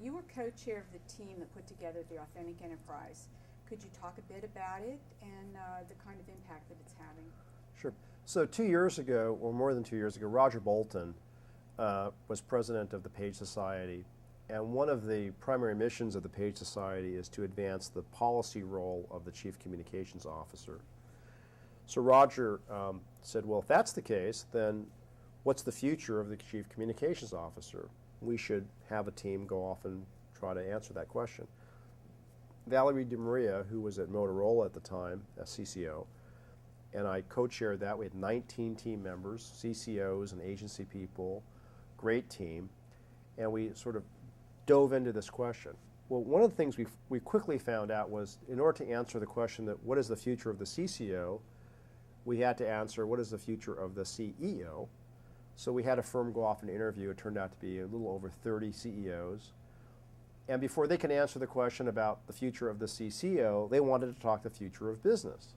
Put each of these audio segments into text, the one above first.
You were co-chair of the team that put together the Authentic Enterprise. Could you talk a bit about it and the kind of impact that it's having? Sure. So 2 years ago, or more than 2 years ago, Roger Bolton was president of the Page Society. And one of the primary missions of the Page Society is to advance the policy role of the Chief Communications Officer. So Roger said, well, if that's the case, then what's the future of the Chief Communications Officer? We should have a team go off and try to answer that question. Valerie DeMaria, who was at Motorola at the time, as CCO, and I co-chaired that. We had 19 team members, CCOs and agency people, great team, and we sort of dove into this question. Well, one of the things we quickly found out was, in order to answer the question that what is the future of the CCO, we had to answer what is the future of the CEO. So we had a firm go off and interview. It turned out to be a little over 30 CEOs. And before they could answer the question about the future of the CCO, they wanted to talk the future of business.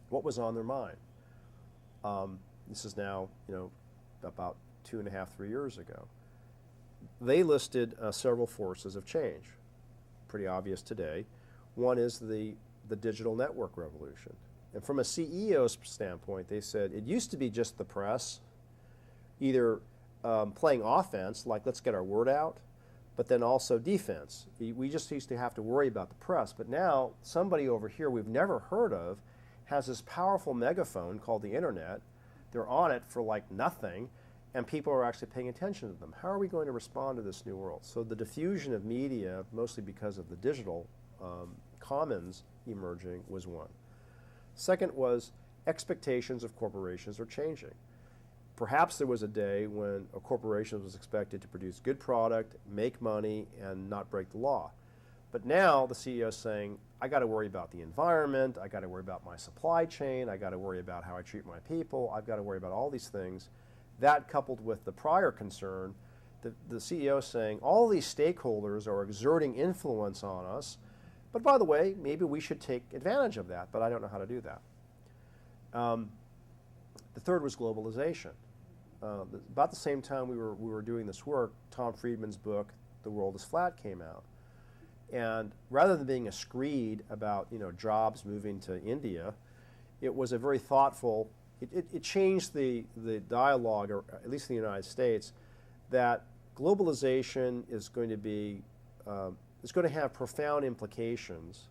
What was on their mind? This is now, about 2.5, 3 years ago. They listed several forces of change, pretty obvious today. One is the digital network revolution. And from a CEO's standpoint, they said it used to be just the press, either playing offense, like let's get our word out, but then also defense. We just used to have to worry about the press. But now somebody over here we've never heard of has this powerful megaphone called the internet. They're on it for like nothing, and people are actually paying attention to them. How are we going to respond to this new world? So the diffusion of media, mostly because of the digital commons emerging, was one. Second was expectations of corporations are changing. Perhaps there was a day when a corporation was expected to produce good product, make money, and not break the law. But now the CEO is saying, I got to worry about the environment, I got to worry about my supply chain, I got to worry about how I treat my people, I've got to worry about all these things. That coupled with the prior concern, the CEO is saying, all these stakeholders are exerting influence on us, but by the way, maybe we should take advantage of that, but I don't know how to do that. The third was globalization. About the same time we were doing this work, Tom Friedman's book, The World is Flat, came out. And rather than being a screed about jobs moving to India, it was a very thoughtful, it changed the dialogue, or at least in the United States, that globalization is going to have profound implications,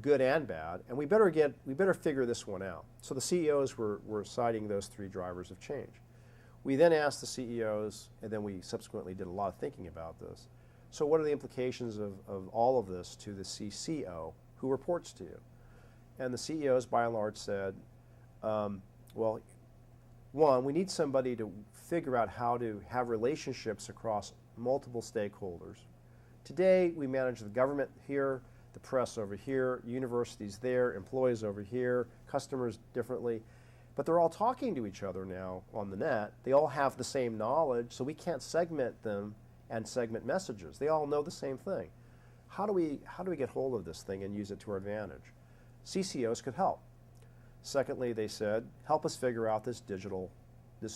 good and bad, and we better figure this one out. So the CEOs were citing those three drivers of change. We then asked the CEOs, and then we subsequently did a lot of thinking about this. So what are the implications of all of this to the CCO who reports to you? And the CEOs, by and large, said, well, one, we need somebody to figure out how to have relationships across multiple stakeholders. Today, we manage the government here, the press over here, universities there, employees over here, customers differently. But they're all talking to each other now on the net. They all have the same knowledge, so we can't segment them and segment messages. They all know the same thing. How do we get hold of this thing and use it to our advantage? CCOs could help. Secondly, they said, help us figure out this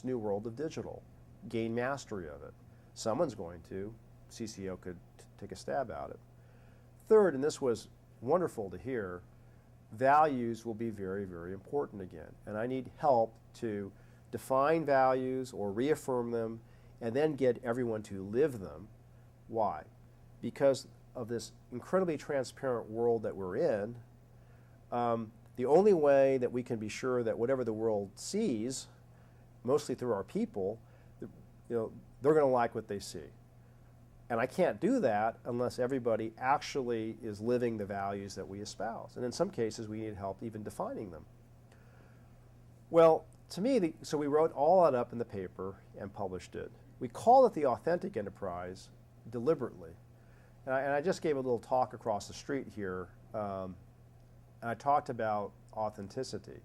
new world of digital, gain mastery of it. Someone's going to. CCO could take a stab at it. Third, and this was wonderful to hear, values will be very, very important again. And I need help to define values or reaffirm them and then get everyone to live them. Why? Because of this incredibly transparent world that we're in, the only way that we can be sure that whatever the world sees, mostly through our people, they're going to like what they see. And I can't do that unless everybody actually is living the values that we espouse. And in some cases, we need help even defining them. Well, to me, so we wrote all that up in the paper and published it. We call it the Authentic Enterprise deliberately. And I just gave a little talk across the street here, and I talked about authenticity,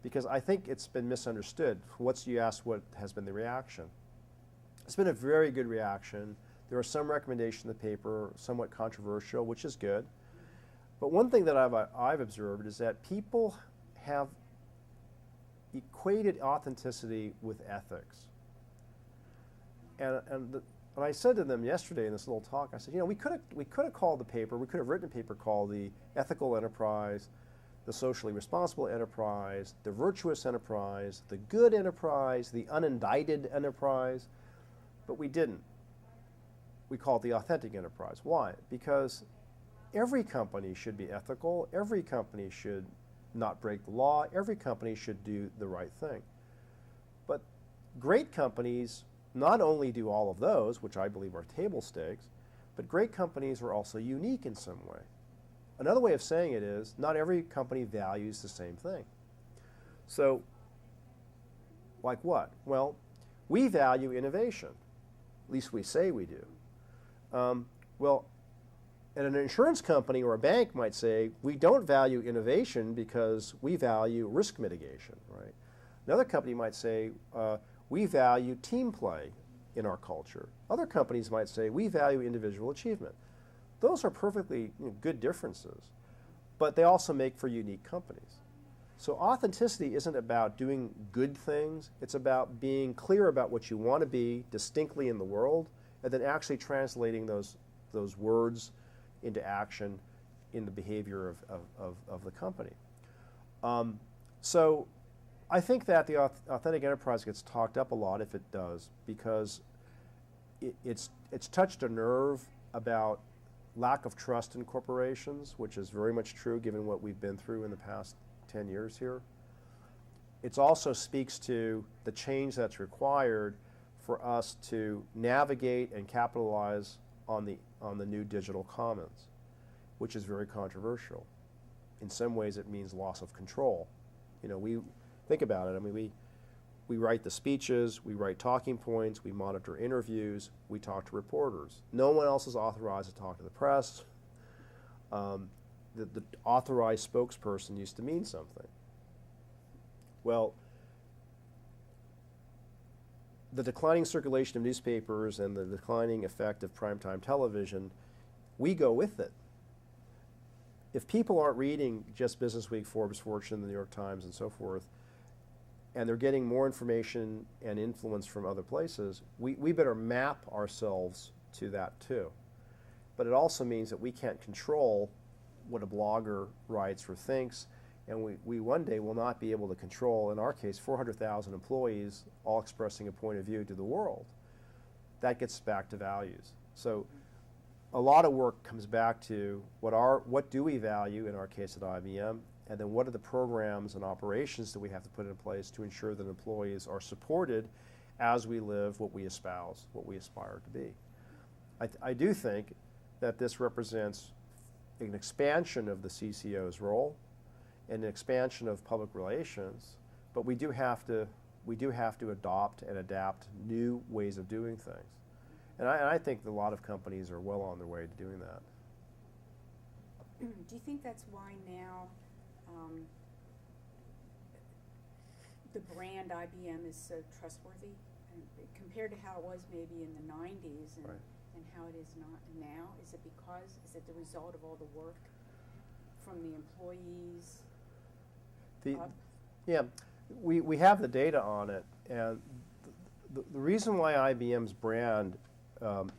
because I think it's been misunderstood. You asked what has been the reaction. It's been a very good reaction. There are some recommendations in the paper, somewhat controversial, which is good. But one thing that I've observed is that people have equated authenticity with ethics. And And I said to them yesterday in this little talk, I said, we could have called the paper, we could have written a paper called the ethical enterprise, the socially responsible enterprise, the virtuous enterprise, the good enterprise, the unindicted enterprise, but we didn't. We call it the authentic enterprise. Why? Because every company should be ethical, every company should not break the law, every company should do the right thing. But great companies not only do all of those, which I believe are table stakes, but great companies are also unique in some way. Another way of saying it is, not every company values the same thing. So, like what? Well, we value innovation. At least we say we do. Well, and an insurance company or a bank might say, we don't value innovation because we value risk mitigation, right? Another company might say, we value team play in our culture. Other companies might say, we value individual achievement. Those are perfectly good differences, but they also make for unique companies. So authenticity isn't about doing good things, it's about being clear about what you want to be distinctly in the world, and then actually translating those words into action in the behavior of the company. So I think that the authentic enterprise gets talked up a lot if it does, because it's touched a nerve about lack of trust in corporations, which is very much true given what we've been through in the past 10 years here. It also speaks to the change that's required for us to navigate and capitalize on the new digital commons, which is very controversial. In some ways it means loss of control. We think about it, I mean, we write the speeches, we write talking points, we monitor interviews, we talk to reporters. No one else is authorized to talk to the press. The authorized spokesperson used to mean something. Well, the declining circulation of newspapers and the declining effect of primetime television, we go with it. If people aren't reading just Business Week, Forbes, Fortune, the New York Times, and so forth, and they're getting more information and influence from other places, we better map ourselves to that too. But it also means that we can't control what a blogger writes or thinks, and we one day will not be able to control, in our case, 400,000 employees all expressing a point of view to the world. That gets back to values. So a lot of work comes back to what do we value in our case at IBM, and then what are the programs and operations that we have to put in place to ensure that employees are supported as we live what we espouse, what we aspire to be. I do think that this represents an expansion of the CCO's role and an expansion of public relations, but we do have to adopt and adapt new ways of doing things. And I think that a lot of companies are well on their way to doing that. Do you think that's why now the brand IBM is so trustworthy, and compared to how it was maybe in the 90s and, right. and how it is not now? Is it the result of all the work from the employees up? Yeah, we have the data on it, and the reason why IBM's brand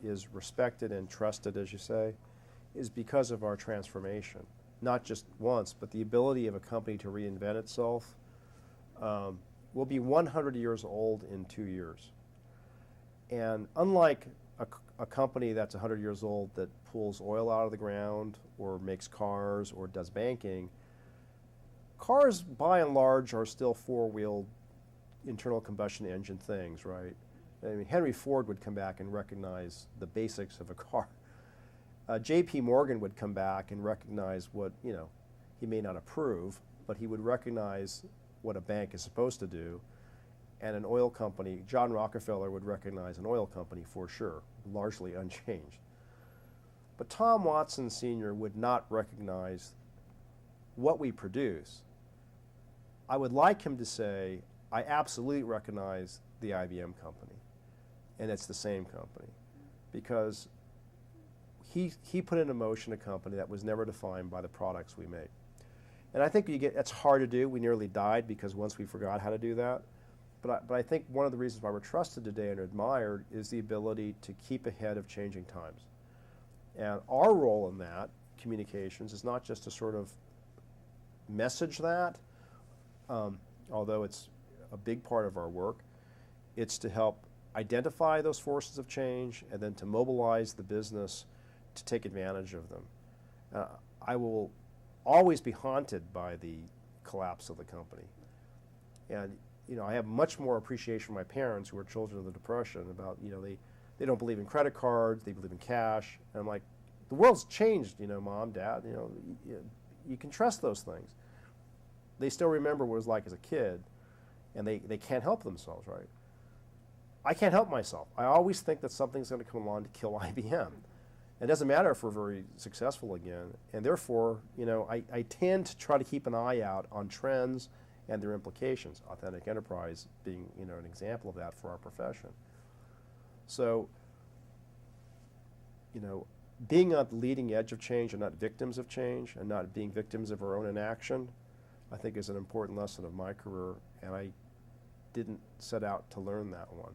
is respected and trusted, as you say, is because of our transformation. Not just once, but the ability of a company to reinvent itself. We'll be 100 years old in 2 years. And unlike a company that's 100 years old that pulls oil out of the ground or makes cars or does banking, cars by and large are still four-wheeled internal combustion engine things, right? I mean, Henry Ford would come back and recognize the basics of a car. J.P. Morgan would come back and recognize what, he may not approve, but he would recognize what a bank is supposed to do. And an oil company, John Rockefeller would recognize an oil company for sure, largely unchanged. But Tom Watson Sr. would not recognize what we produce. I would like him to say, I absolutely recognize the IBM company, and it's the same company, because he put into motion a company that was never defined by the products we make. And I think that's hard to do. We nearly died because once we forgot how to do that. but I think one of the reasons why we're trusted today and admired is the ability to keep ahead of changing times. And our role in that, communications, is not just to sort of message that, although it's a big part of our work. It's to help identify those forces of change and then to mobilize the business to take advantage of them. I will always be haunted by the collapse of the company. And I have much more appreciation for my parents, who are children of the Depression, about, they don't believe in credit cards, they believe in cash. And I'm like, the world's changed, Mom, Dad, you can trust those things. They still remember what it was like as a kid, and they can't help themselves, right? I can't help myself. I always think that something's going to come along to kill IBM. It doesn't matter if we're very successful again, and therefore, I tend to try to keep an eye out on trends and their implications, authentic enterprise being, an example of that for our profession. So, being on the leading edge of change and not victims of change and not being victims of our own inaction, I think is an important lesson of my career, and I didn't set out to learn that one.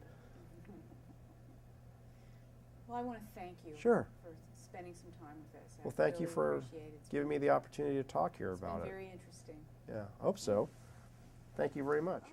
Well, I want to thank you Sure. for spending some time with us. Well, thank you really for appreciate it. It's giving me the opportunity to talk here It's about been it. very interesting. Yeah, I hope so. Thank you very much.